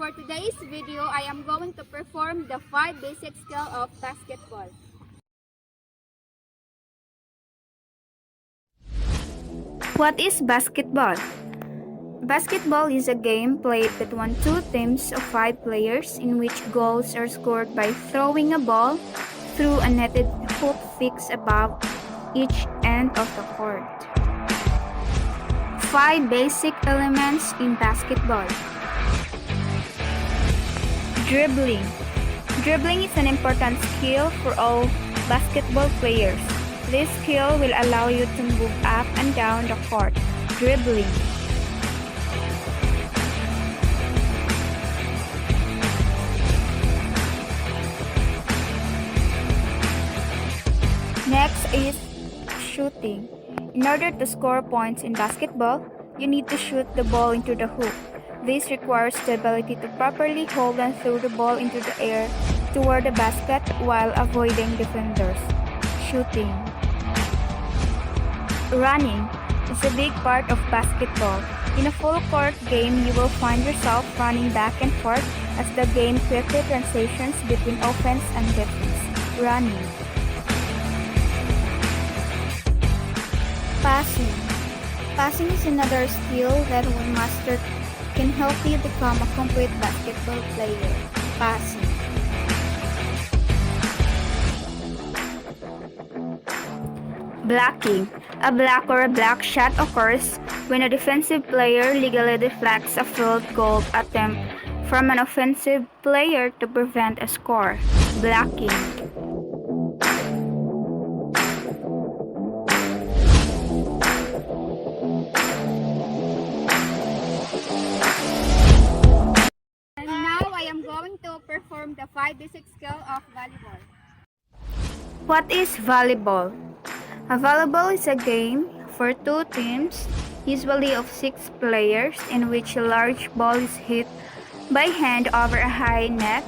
for today's video, I am going to perform the 5 basic skills of basketball. What is basketball? Basketball is a game played between two teams of 5 players in which goals are scored by throwing a ball through a netted hoop fixed above each end of the court. 5 basic elements in basketball. Dribbling. Dribbling is an important skill for all basketball players. This skill will allow you to move up and down the court. Dribbling. Next is shooting. In order to score points in basketball, you need to shoot the ball into the hoop. This requires the ability to properly hold and throw the ball into the air toward the basket while avoiding defenders. Shooting. Running is a big part of basketball. In a full court game, you will find yourself running back and forth as the game quickly transitions between offense and defense. Running. Passing. Passing is another skill that when mastered can help you become a complete basketball player. Passing. Blocking. A block or a block shot occurs when a defensive player legally deflects a field goal attempt from an offensive player to prevent a score. Blocking. I am going to perform the 5 basic skills of volleyball. What is volleyball? A volleyball is a game for 2 teams, usually of 6 players, in which a large ball is hit by hand over a high net.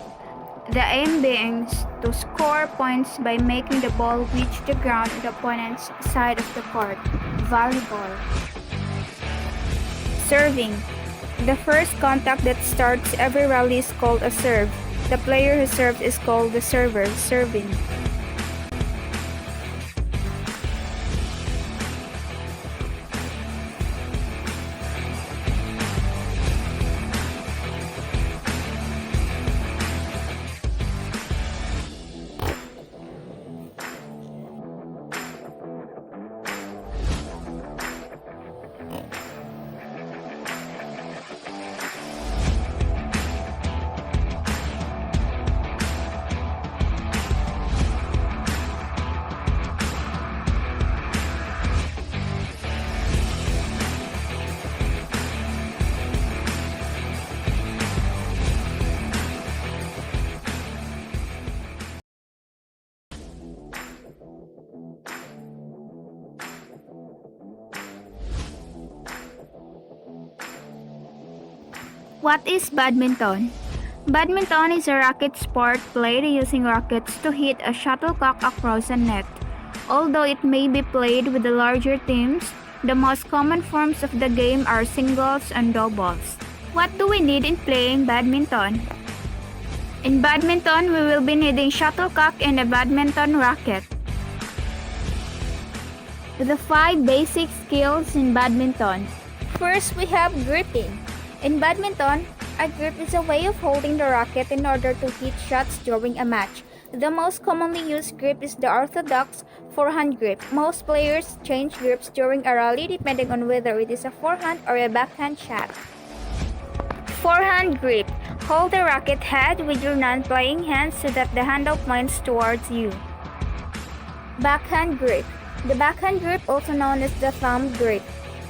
The aim being to score points by making the ball reach the ground on the opponent's side of the court. Volleyball. Serving. The first contact that starts every rally is called a serve. The player who serves is called the server. Serving. What is badminton? Badminton is a racket sport played using rackets to hit a shuttlecock across a net. Although it may be played with the larger teams, the most common forms of the game are singles and doubles. What do we need in playing badminton? In badminton, we will be needing shuttlecock and a badminton racket. The 5 basic skills in badminton. First, we have gripping. In badminton, a grip is a way of holding the racket in order to hit shots during a match. The most commonly used grip is the orthodox forehand grip. Most players change grips during a rally depending on whether it is a forehand or a backhand shot. Forehand grip. Hold the racket head with your non-playing hand so that the handle points towards you. Backhand grip. The backhand grip, also known as the thumb grip,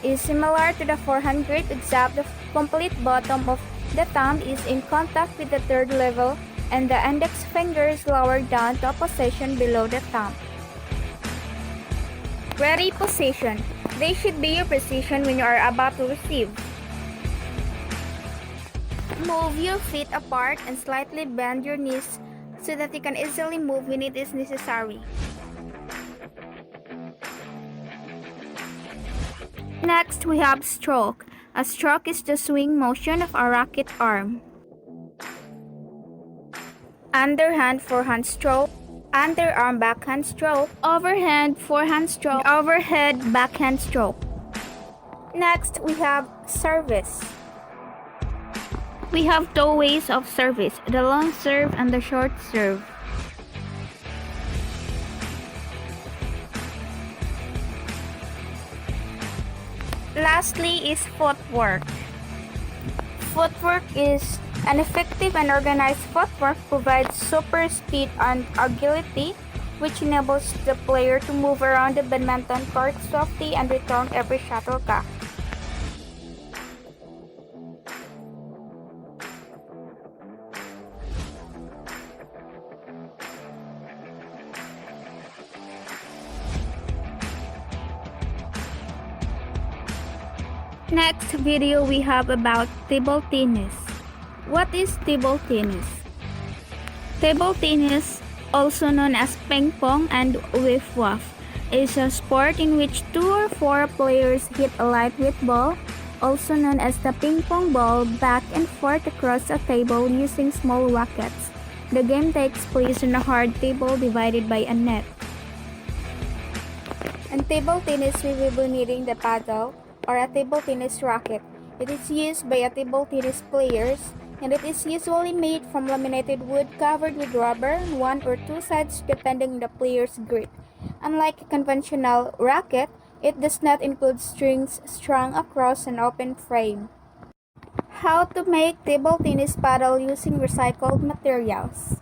is similar to the forehand grip except the complete bottom of the thumb is in contact with the third level and the index finger is lowered down to a position below the thumb. Ready position. This should be your position when you are about to receive. Move your feet apart and slightly bend your knees so that you can easily move when it is necessary. Next, we have stroke. A stroke is the swing motion of a racket arm. underhand forehand stroke, underarm backhand stroke, overhand forehand stroke, and overhead backhand stroke. Next, we have service. We have two ways of service, the long serve and the short serve. Lastly is footwork. Footwork is an effective and organized footwork provides super speed and agility, which enables the player to move around the badminton court softly and return every shuttlecock. Next video we have about table tennis. What is table tennis? Table tennis, also known as ping pong and wiff-waff, is a sport in which 2 or 4 players hit a lightweight ball, also known as the ping pong ball, back and forth across a table using small rackets. The game takes place on a hard table divided by a net. In table tennis, we will be needing the paddle, or a table tennis racket. It is used by a table tennis players, and it is usually made from laminated wood covered with rubber on 1 or 2 sides depending on the player's grip. Unlike a conventional racket, it does not include strings strung across an open frame. How to make table tennis paddle using recycled materials.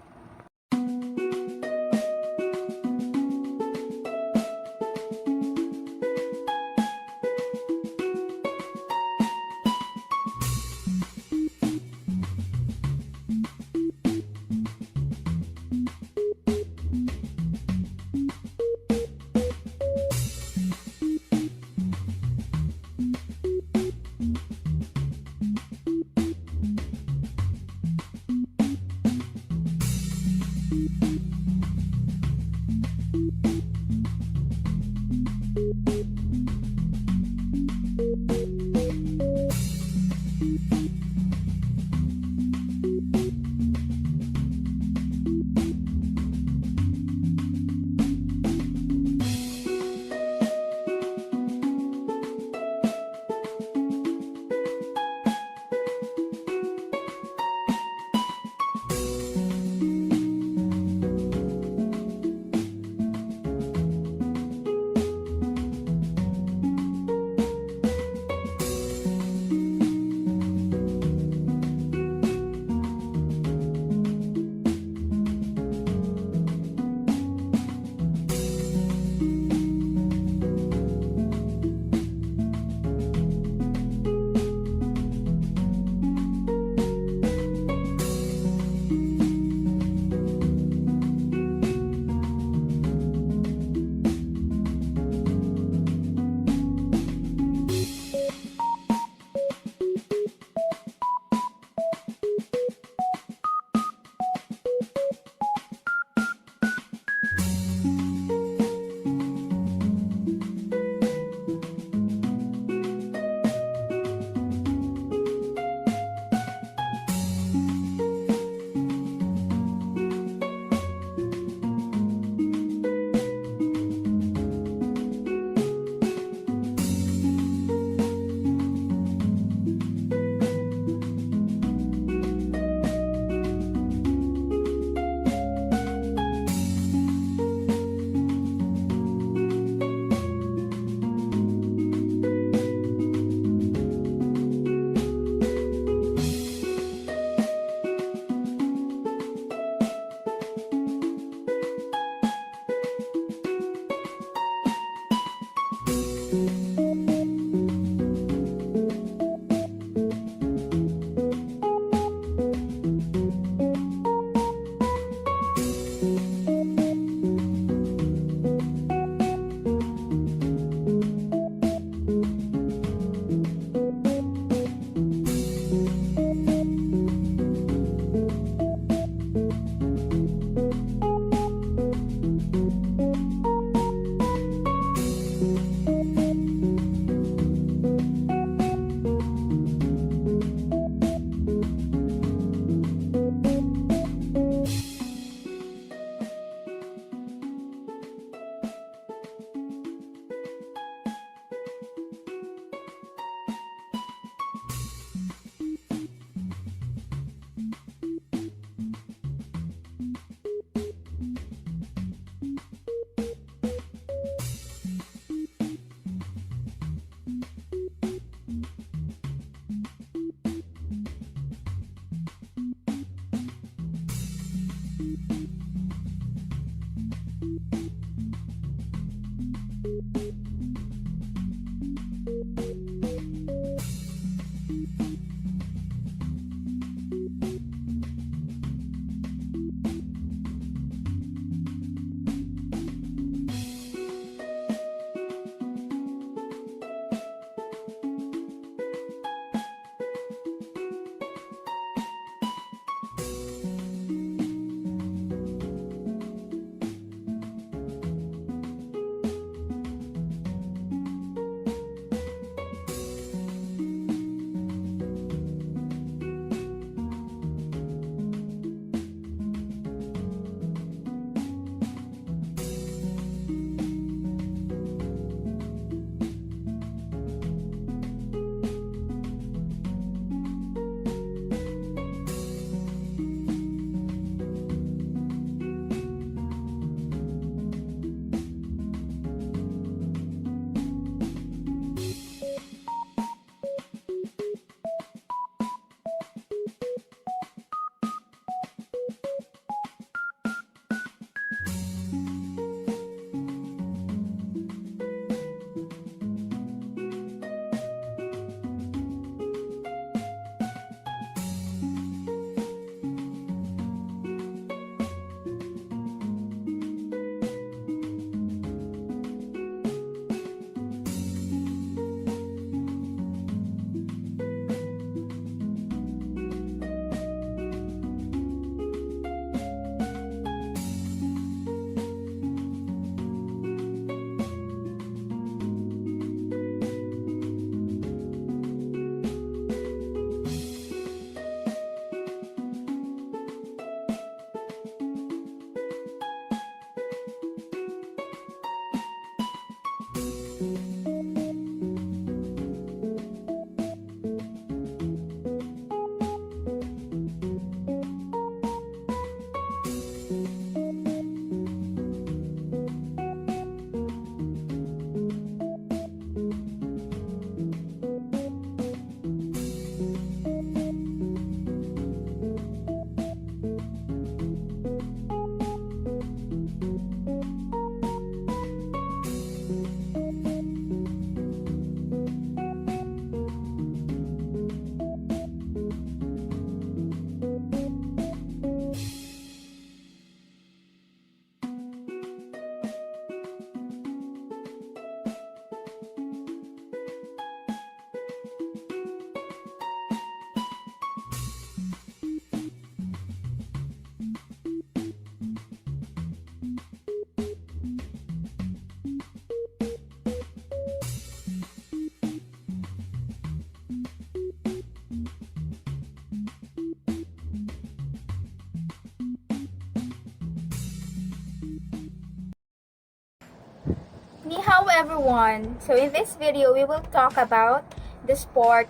everyone, so in this video we will talk about the sport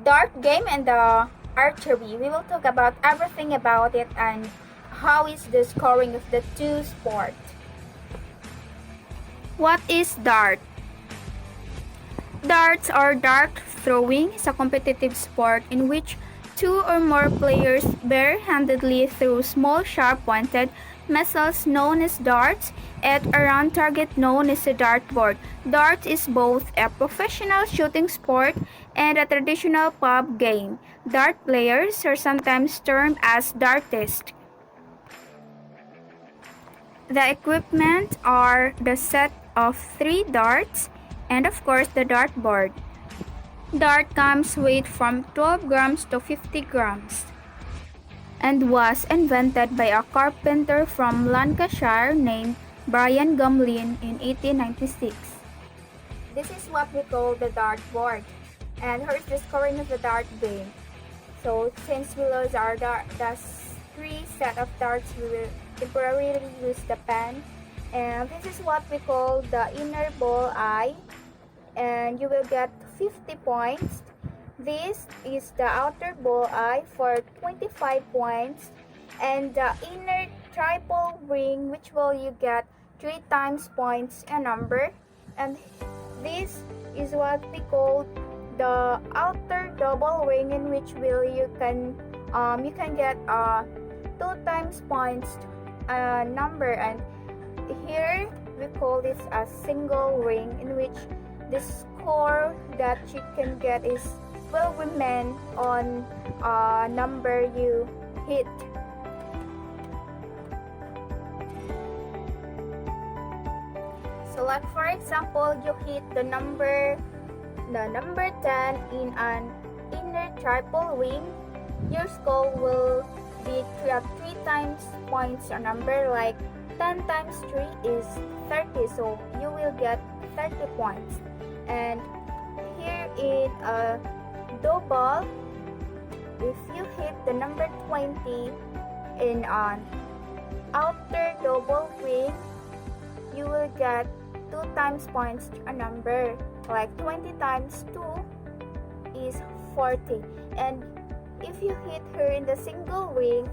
dart game and the archery. We will talk about everything about it and how is the scoring of the two sports. What is dart? Darts or dart throwing is a competitive sport in which two or more players bare-handedly throw small sharp-pointed missiles known as darts at a round target known as a dartboard. Darts is both a professional shooting sport and a traditional pub game. Dart players are sometimes termed as dartists. The equipment are the set of 3 darts and of course the dartboard. Dart comes weight from 12 grams to 50 grams and was invented by a carpenter from Lancashire named Brian Gumlin in 1896. This is what we call the dartboard, and here's the scoring of the dart game. So since we lose our the 3 set of darts, we will temporarily use the pen, and this is what we call the inner ball eye, and you will get 50 points. This is the outer ball eye for 25 points, and the inner triple ring, which will you get 3 times points a number, and this is what we call the outer double ring, in which will you can get 2 times points number, and here we call this a single ring, in which the score that you can get will remain on number you hit. So like for example, you hit the number 10 in an inner triple ring, your score will be 3 times points a number, like 10 times 3 is 30, so you will get 30 points. And here in a double, if you hit the number 20 in an outer double ring, you will get 2 times points a number, like 20 times 2 is 40. And if you hit her in the single ring,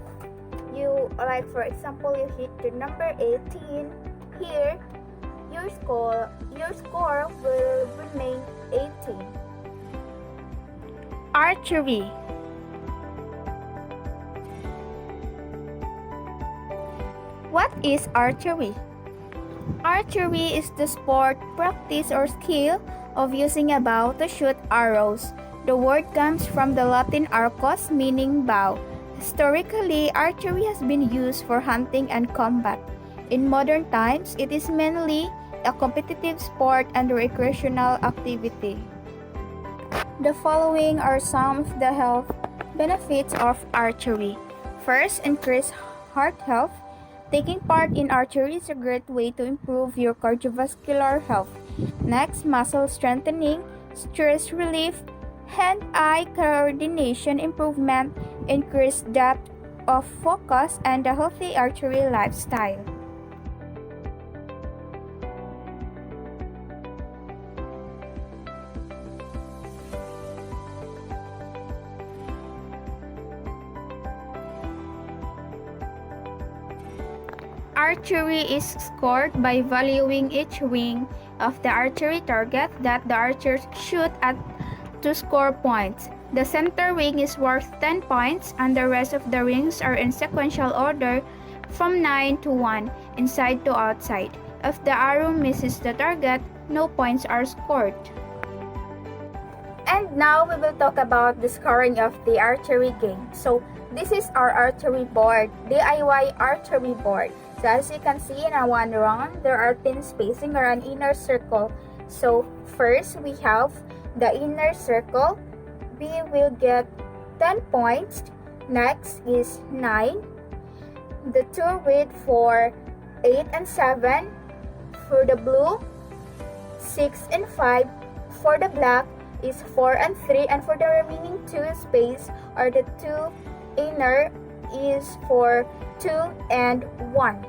you, like for example, you hit the number 18 here, your score will remain 18. Archery. What is archery? Archery is the sport, practice, or skill of using a bow to shoot arrows. The word comes from the Latin arcos, meaning bow. Historically, archery has been used for hunting and combat. In modern times, it is mainly a competitive sport and recreational activity. The following are some of the health benefits of archery. First, increase heart health. Taking part in archery is a great way to improve your cardiovascular health. Next, muscle strengthening, stress relief, hand-eye coordination improvement, increased depth of focus, and a healthy archery lifestyle. Archery is scored by valuing each wing of the archery target that the archers shoot at to score points. The center ring is worth 10 points, and the rest of the rings are in sequential order from 9 to 1, inside to outside. If the arrow misses the target, no points are scored. And now we will talk about the scoring of the archery game. So this is our archery board, DIY archery board. So as you can see, in a one round, there are 10 spacing or an inner circle. So first we have the inner circle. We will get 10 points. Next is 9. The 2 red for 8 and 7. For the blue, 6 and 5. For the black is 4 and 3. And for the remaining 2 space or the 2 inner is for 2 and 1.